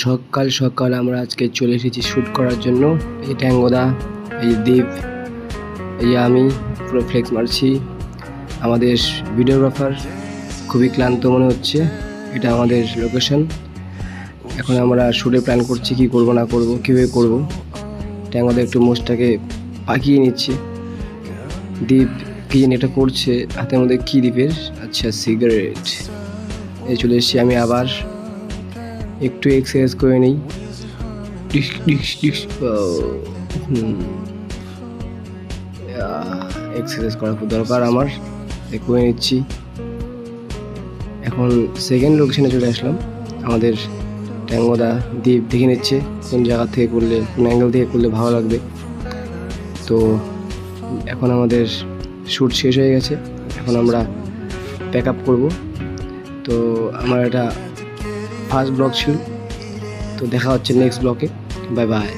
সকাল সকাল আমরা আজকে চলে এসেছি শ্যুট করার জন্য। এই ট্যাঙ্গোদা, এই দ্বীপ, এই আমি পুরো ফ্লেক্স মারছি। আমাদের ভিডিওগ্রাফার খুবই ক্লান্ত মনে হচ্ছে। এটা আমাদের লোকেশন। এখন আমরা শ্যুটে প্ল্যান করছি কি করব না করব, কীভাবে করব। ট্যাঙ্গোদা একটু মোষটাকে পাকিয়ে নিচ্ছে। দ্বীপ কি জানি এটা করছে, হাতের মধ্যে কী দ্বীপের? আচ্ছা, সিগারেট। এই চলে এসেছি আমি আবার। একটু এক্সারসাইজ করে নিই। এক্সারসাইজ করা খুব দরকার আমার, করে নিচ্ছি। এখন সেকেন্ড লোকেশনে চলে আসলাম। আমাদের ট্যাঙ্গোদা দ্বীপ দেখে নিচ্ছে কোন জায়গা থেকে করলে, কোন অ্যাঙ্গেল থেকে করলে ভালো লাগবে। তো এখন আমাদের শ্যুট শেষ হয়ে গেছে, এখন আমরা প্যাক আপ করবো। তো আমার এটা ফার্স্ট ব্লগ ছিল, তো দেখা হচ্ছে নেক্সট ব্লগে। Bye bye.